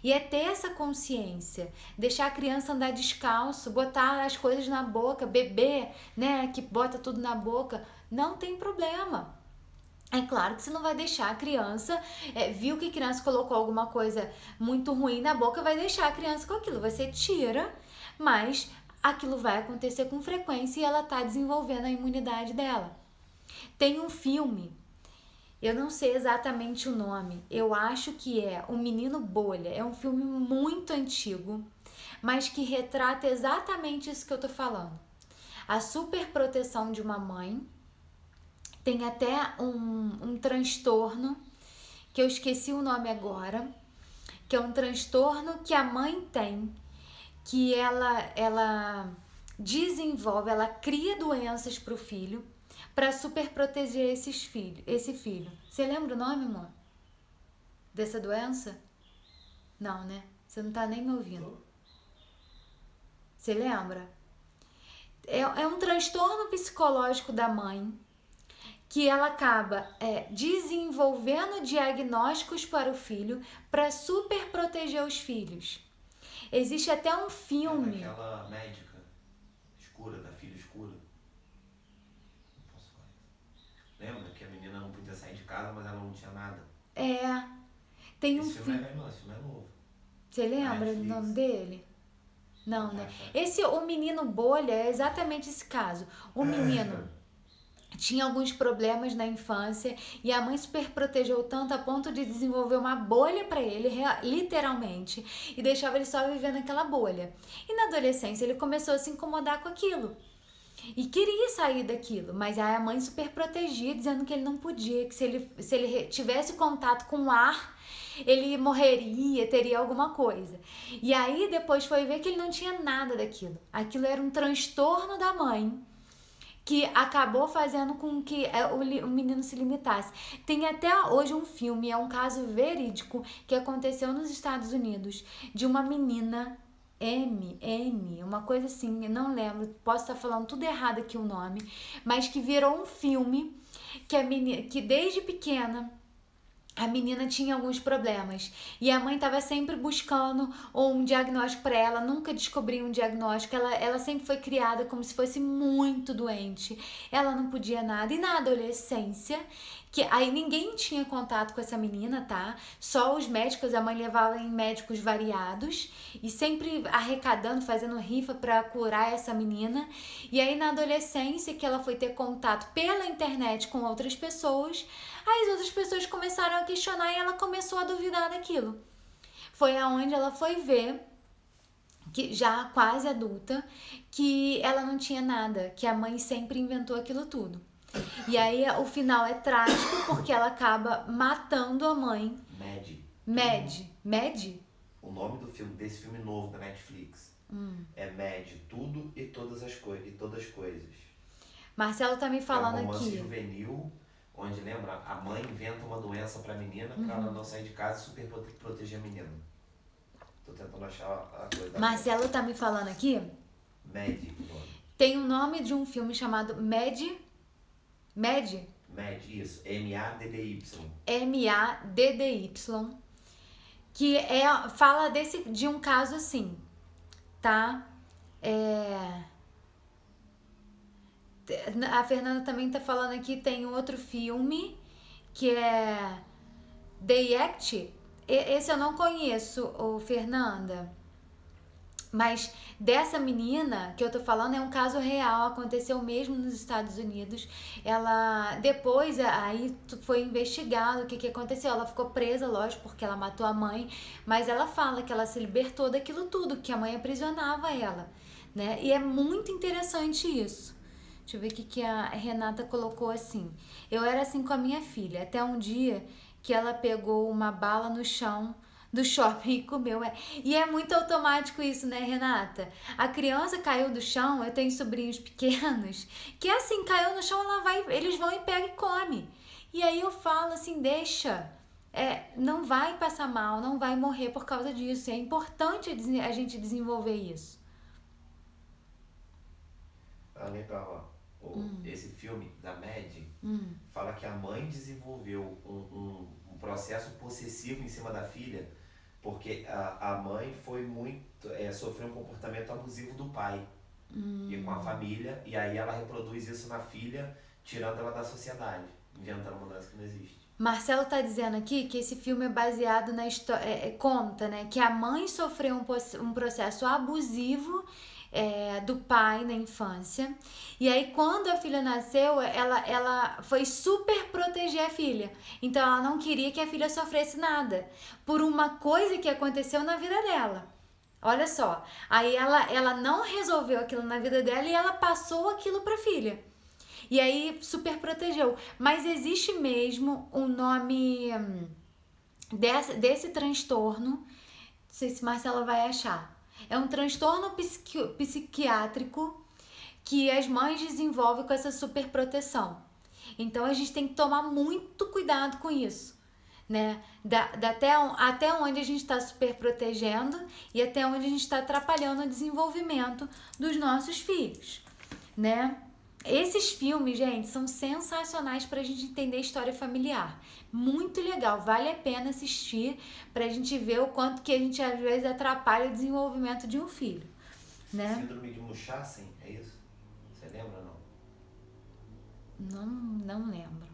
E é ter essa consciência, deixar a criança andar descalço, botar as coisas na boca, bebê, né, que bota tudo na boca, não tem problema. É claro que você não vai deixar a criança, viu que a criança colocou alguma coisa muito ruim na boca, vai deixar a criança com aquilo, você tira, mas aquilo vai acontecer com frequência e ela tá desenvolvendo a imunidade dela. Tem um filme, eu não sei exatamente o nome, eu acho que é O Menino Bolha, é um filme muito antigo, mas que retrata exatamente isso que eu tô falando. A superproteção de uma mãe, tem até um transtorno, que eu esqueci o nome agora, que é um transtorno que a mãe tem, que ela desenvolve, ela cria doenças pro filho, para super proteger esse filho. Você lembra o nome, amor? Dessa doença? Não, né? Você não tá nem me ouvindo. Você lembra? É um transtorno psicológico da mãe que ela acaba desenvolvendo diagnósticos para o filho para super proteger os filhos. Existe até um filme. É daquela médica escura, da filha escura. Não posso falar isso. Lembra que a menina não podia sair de casa, mas ela não tinha nada? Tem Esse um filme filme. é velho, não, esse filme é novo. Você lembra do nome dele? Não, Pode né? achar. O menino bolha é exatamente esse caso. O menino tinha alguns problemas na infância e a mãe super protegeu tanto a ponto de desenvolver uma bolha para ele, literalmente, e deixava ele só viver naquela bolha. E na adolescência ele começou a se incomodar com aquilo. E queria sair daquilo, mas aí a mãe super protegia, dizendo que ele não podia, que se ele tivesse contato com o ar, ele morreria, teria alguma coisa. E aí depois foi ver que ele não tinha nada daquilo. Aquilo era um transtorno da mãe que acabou fazendo com que o menino se limitasse. Tem até hoje um filme, é um caso verídico que aconteceu nos Estados Unidos, de uma menina uma coisa assim, eu não lembro, posso estar falando tudo errado aqui o nome, mas que virou um filme que a menina, que desde pequena a menina tinha alguns problemas e a mãe estava sempre buscando um diagnóstico para ela, nunca descobria um diagnóstico. Ela sempre foi criada como se fosse muito doente, ela não podia nada. E na adolescência, que aí ninguém tinha contato com essa menina, tá? Só os médicos, a mãe levava em médicos variados e sempre arrecadando, fazendo rifa para curar essa menina. E aí na adolescência, que ela foi ter contato pela internet com outras pessoas, as outras pessoas começaram a questionar e ela começou a duvidar daquilo. Foi aonde ela foi ver, que já quase adulta, que ela não tinha nada, que a mãe sempre inventou aquilo tudo. E aí o final é trágico porque ela acaba matando a mãe. Mad? O nome do filme, desse filme novo da Netflix, é Mad, Tudo e Todas as Coisas. Marcelo tá me falando aqui. É um romance aqui. juvenil, onde, lembra, a mãe inventa uma doença pra menina pra ela não sair de casa e super proteger a menina. Tô tentando achar a coisa. Marcelo tá me falando aqui. Mad, o nome. Tem o nome de um filme chamado Mad, isso. M-A-D-D-Y. M-A-D-D-Y. Que fala de um caso assim, tá? A Fernanda também tá falando aqui, tem outro filme que é The Act. Esse eu não conheço, Fernanda. Mas dessa menina que eu tô falando é um caso real, aconteceu mesmo nos Estados Unidos. Ela depois aí foi investigado o que aconteceu. Ela ficou presa, lógico, porque ela matou a mãe, mas ela fala que ela se libertou daquilo tudo, que a mãe aprisionava ela, né? E é muito interessante isso. Deixa eu ver o que a Renata colocou assim. Eu era assim com a minha filha, até um dia que ela pegou uma bala no chão do shopping e comeu. E é muito automático isso, né, Renata? A criança caiu do chão, eu tenho sobrinhos pequenos, que assim, caiu no chão, eles vão e pegam e comem. E aí eu falo assim, deixa, não vai passar mal, não vai morrer por causa disso. É importante a gente desenvolver isso. Legal, ó. Esse filme da Mad fala que a mãe desenvolveu um processo possessivo em cima da filha Porque a mãe foi muito, sofreu um comportamento abusivo do pai e com a família, e aí ela reproduz isso na filha, tirando ela da sociedade, inventando mudança que não existe. Marcelo tá dizendo aqui que esse filme é baseado na história, conta, né, que a mãe sofreu um processo abusivo do pai na infância, e aí quando a filha nasceu, ela foi super proteger a filha, então ela não queria que a filha sofresse nada, por uma coisa que aconteceu na vida dela. Olha só, aí ela não resolveu aquilo na vida dela e ela passou aquilo pra filha. E aí super protegeu. Mas existe mesmo um nome desse transtorno, não sei se Marcela vai achar. É um transtorno psiquiátrico que as mães desenvolvem com essa super proteção. Então a gente tem que tomar muito cuidado com isso, né? Até onde a gente está super protegendo e até onde a gente está atrapalhando o desenvolvimento dos nossos filhos, né? Esses filmes, gente, são sensacionais pra gente entender a história familiar. Muito legal, vale a pena assistir pra gente ver o quanto que a gente às vezes atrapalha o desenvolvimento de um filho, né? Síndrome de Munchausen, é isso? Você lembra ou não? Não lembro.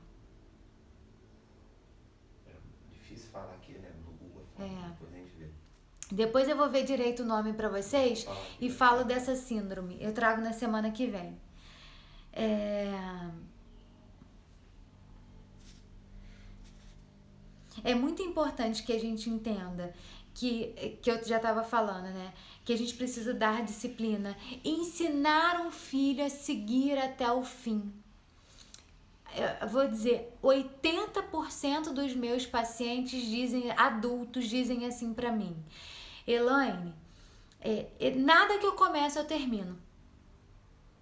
É difícil falar aqui, né? No Google, depois a gente vê. Depois eu vou ver direito o nome pra vocês e falo dessa síndrome. Eu trago na semana que vem. É muito importante que a gente entenda que eu já estava falando, né? Que a gente precisa dar disciplina, ensinar um filho a seguir até o fim. Eu vou dizer, 80% dos meus pacientes adultos dizem assim pra mim: Elaine, nada que eu começo eu termino.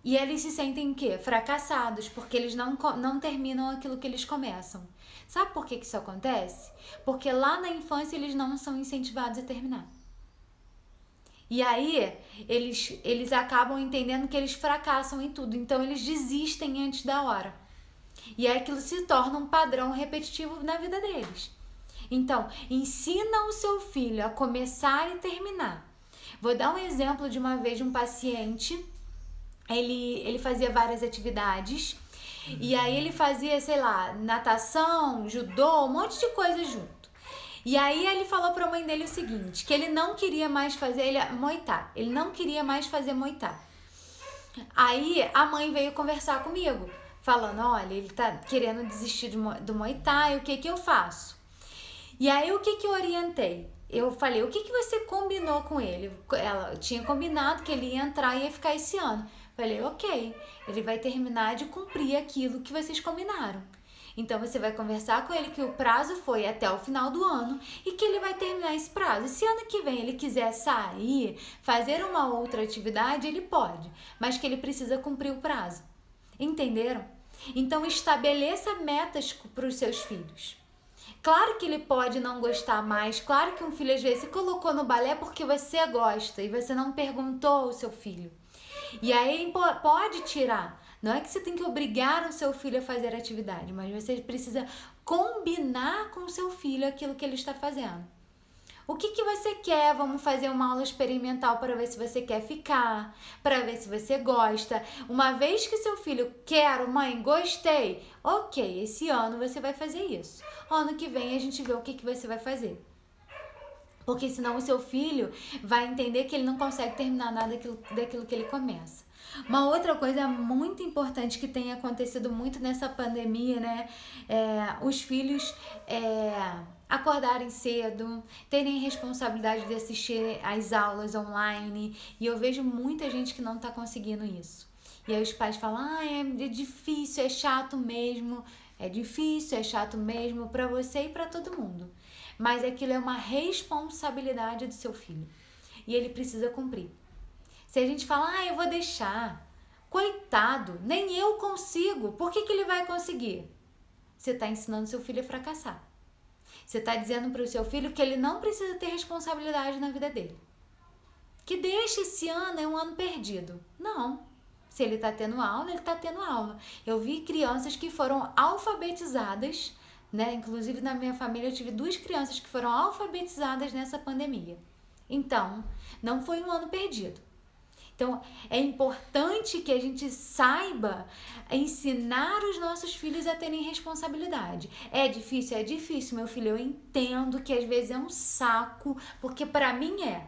E eles se sentem o quê? Fracassados, porque eles não terminam aquilo que eles começam. Sabe por que isso acontece? Porque lá na infância eles não são incentivados a terminar. E aí eles acabam entendendo que eles fracassam em tudo, então eles desistem antes da hora. E aí aquilo se torna um padrão repetitivo na vida deles. Então, ensina o seu filho a começar e terminar. Vou dar um exemplo de uma vez de um paciente. Ele fazia várias atividades e aí ele fazia, sei lá, natação, judô, um monte de coisa junto. E aí ele falou pra mãe dele o seguinte, que ele não queria mais fazer Muay Thai. Ele não queria mais fazer Muay Thai. Aí a mãe veio conversar comigo, falando, olha, ele tá querendo desistir do Muay Thai, o que eu faço? E aí o que eu orientei? Eu falei, o que você combinou com ele? Ela tinha combinado que ele ia entrar e ia ficar esse ano. Falei, ok, ele vai terminar de cumprir aquilo que vocês combinaram. Então você vai conversar com ele que o prazo foi até o final do ano e que ele vai terminar esse prazo. E se ano que vem ele quiser sair, fazer uma outra atividade, ele pode, mas que ele precisa cumprir o prazo. Entenderam? Então estabeleça metas para os seus filhos. Claro que ele pode não gostar mais, claro que um filho às vezes se colocou no balé porque você gosta e você não perguntou ao seu filho. E aí pode tirar. Não é que você tem que obrigar o seu filho a fazer atividade, mas você precisa combinar com o seu filho aquilo que ele está fazendo. O que você quer? Vamos fazer uma aula experimental para ver se você quer ficar, para ver se você gosta. Uma vez que seu filho quer, mãe, gostei, ok, esse ano você vai fazer isso. Ano que vem a gente vê o que você vai fazer. Porque senão o seu filho vai entender que ele não consegue terminar nada daquilo que ele começa. Uma outra coisa muito importante que tem acontecido muito nessa pandemia, né? Os filhos acordarem cedo, terem responsabilidade de assistir às aulas online. E eu vejo muita gente que não está conseguindo isso. E aí os pais falam, é difícil, é chato mesmo. É difícil, é chato mesmo para você e para todo mundo. Mas aquilo é uma responsabilidade do seu filho. E ele precisa cumprir. Se a gente fala, eu vou deixar. Coitado, nem eu consigo. Por que ele vai conseguir? Você está ensinando seu filho a fracassar. Você está dizendo para o seu filho que ele não precisa ter responsabilidade na vida dele. Que deixa esse ano, é um ano perdido. Não. Se ele está tendo aula, ele está tendo aula. Eu vi crianças que foram alfabetizadas né? Inclusive na minha família eu tive 2 crianças que foram alfabetizadas nessa pandemia. Então, não foi um ano perdido. Então, é importante que a gente saiba ensinar os nossos filhos a terem responsabilidade. É difícil? É difícil, meu filho. Eu entendo que às vezes é um saco, porque para mim é.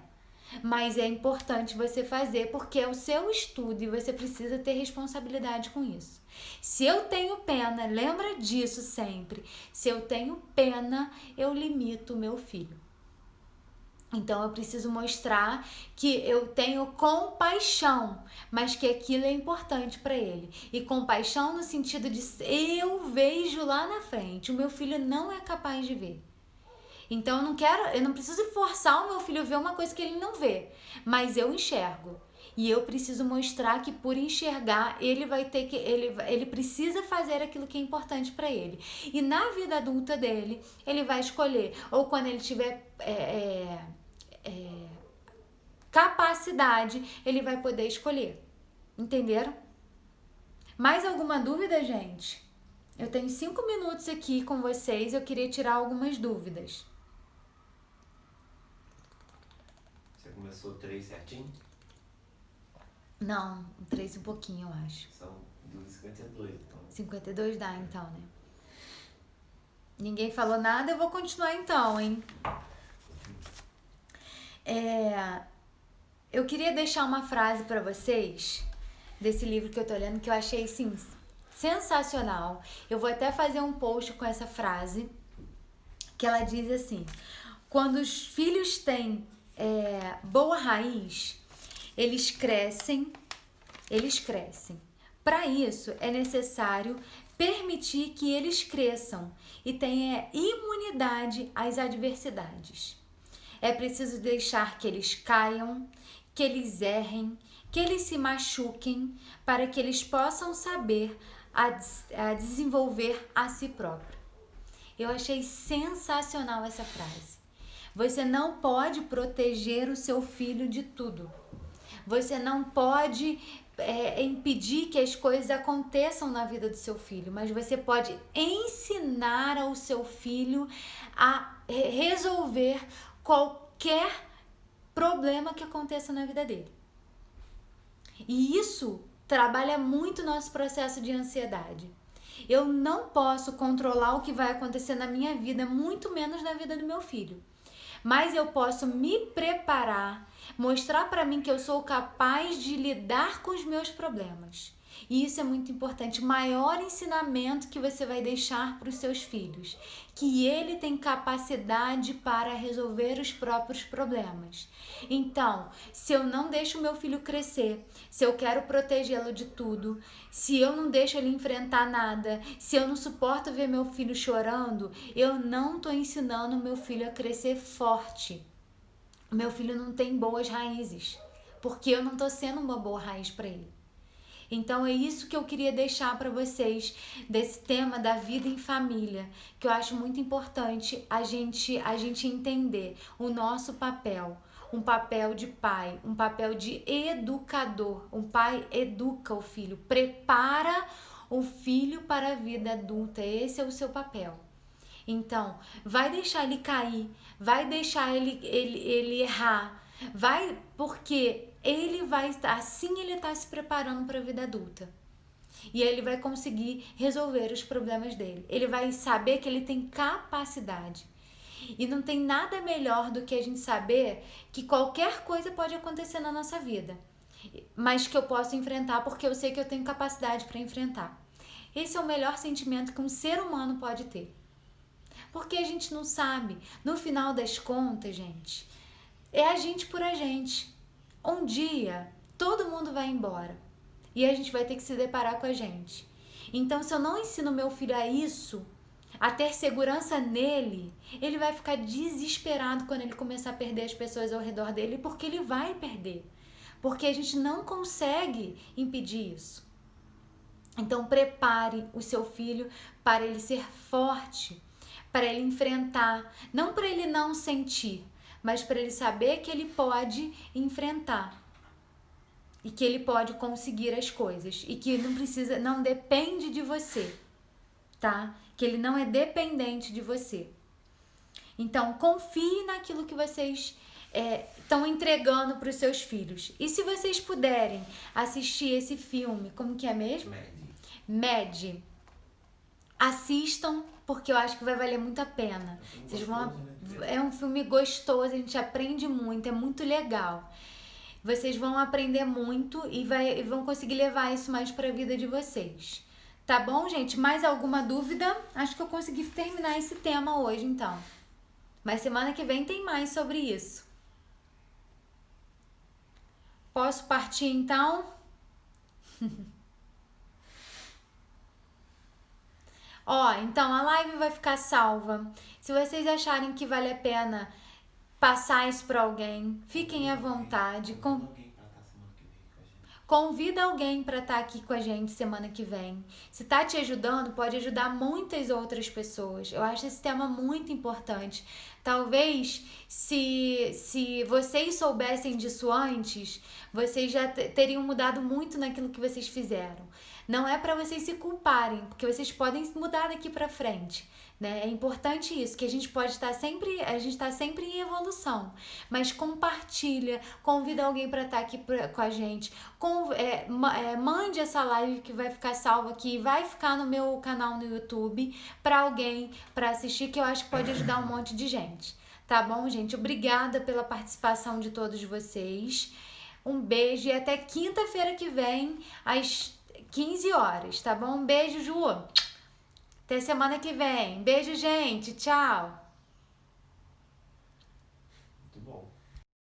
Mas é importante você fazer porque é o seu estudo e você precisa ter responsabilidade com isso. Se eu tenho pena, lembra disso sempre. Se eu tenho pena, eu limito o meu filho. Então eu preciso mostrar que eu tenho compaixão, mas que aquilo é importante para ele. E compaixão no sentido de eu vejo lá na frente, o meu filho não é capaz de ver. Então eu não preciso forçar o meu filho a ver uma coisa que ele não vê, mas eu enxergo. E eu preciso mostrar que por enxergar, ele precisa fazer aquilo que é importante para ele. E na vida adulta dele, ele vai escolher, ou quando ele tiver capacidade, ele vai poder escolher. Entenderam? Mais alguma dúvida, gente? Eu tenho 5 minutos aqui com vocês, eu queria tirar algumas dúvidas. Você começou 3 certinho? Não, 3 um pouquinho, eu acho. São 2h52, então. 52 dá, então, né? Ninguém falou nada, eu vou continuar então, hein? Eu queria deixar uma frase para vocês desse livro que eu tô lendo que eu achei, sim, sensacional. Eu vou até fazer um post com essa frase, que ela diz assim: quando os filhos têm boa raiz, eles crescem. Para isso, é necessário permitir que eles cresçam e tenham imunidade às adversidades. É preciso deixar que eles caiam, que eles errem, que eles se machuquem, para que eles possam saber a desenvolver a si próprio. Eu achei sensacional essa frase. Você não pode proteger o seu filho de tudo. Você não pode impedir que as coisas aconteçam na vida do seu filho, mas você pode ensinar ao seu filho a resolver qualquer problema que aconteça na vida dele. E isso trabalha muito nosso processo de ansiedade. Eu não posso controlar o que vai acontecer na minha vida, muito menos na vida do meu filho. Mas eu posso me preparar, mostrar para mim que eu sou capaz de lidar com os meus problemas. E isso é muito importante. O maior ensinamento que você vai deixar para os seus filhos, que ele tem capacidade para resolver os próprios problemas. Então, se eu não deixo o meu filho crescer, se eu quero protegê-lo de tudo, se eu não deixo ele enfrentar nada, se eu não suporto ver meu filho chorando, eu não estou ensinando o meu filho a crescer forte. O meu filho não tem boas raízes, porque eu não estou sendo uma boa raiz para ele. Então é isso que eu queria deixar para vocês desse tema da vida em família, que eu acho muito importante a gente entender o nosso papel, um papel de pai, um papel de educador. Um pai educa o filho, prepara o filho para a vida adulta. Esse é o seu papel. Então, vai deixar ele cair, vai deixar ele errar, porque ele vai estar, assim ele está se preparando para a vida adulta. E ele vai conseguir resolver os problemas dele. Ele vai saber que ele tem capacidade. E não tem nada melhor do que a gente saber que qualquer coisa pode acontecer na nossa vida, mas que eu posso enfrentar porque eu sei que eu tenho capacidade para enfrentar. Esse é o melhor sentimento que um ser humano pode ter. Porque a gente não sabe. No final das contas, gente, é a gente por a gente. Um dia, todo mundo vai embora. E a gente vai ter que se deparar com a gente. Então, se eu não ensino meu filho a isso, a ter segurança nele, ele vai ficar desesperado quando ele começar a perder as pessoas ao redor dele, porque ele vai perder. Porque a gente não consegue impedir isso. Então, prepare o seu filho para ele ser forte, para ele enfrentar, não para ele não sentir, mas para ele saber que ele pode enfrentar e que ele pode conseguir as coisas e que não depende de você. tá? Que ele não é dependente de você. Então, confie naquilo que vocês estão entregando para os seus filhos. E se vocês puderem assistir esse filme, como que é mesmo? Mad. Assistam, porque eu acho que vai valer muito a pena. Vocês vão, é um filme gostoso, a gente aprende muito, é muito legal. Vocês vão aprender muito e vão conseguir levar isso mais para a vida de vocês. Tá bom, gente? Mais alguma dúvida? Acho que eu consegui terminar esse tema hoje, então. Mas semana que vem tem mais sobre isso. Posso partir, então? Ó, então a live vai ficar salva. Se vocês acharem que vale a pena passar isso para alguém, fiquem à vontade. Convida alguém para estar aqui com a gente semana que vem. Se tá te ajudando, pode ajudar muitas outras pessoas. Eu acho esse tema muito importante. Talvez, se vocês soubessem disso antes, vocês já teriam mudado muito naquilo que vocês fizeram. Não é para vocês se culparem, porque vocês podem mudar daqui para frente, né? É importante isso, que a gente está sempre em evolução. Mas compartilha, convida alguém para estar aqui com a gente. Mande essa live que vai ficar salva aqui, vai ficar no meu canal no YouTube para alguém para assistir, que eu acho que pode ajudar um monte de gente. Tá bom, gente? Obrigada pela participação de todos vocês. Um beijo e até quinta-feira que vem, às 15 horas, tá bom? Um beijo, Ju. Até semana que vem. Beijo, gente. Tchau.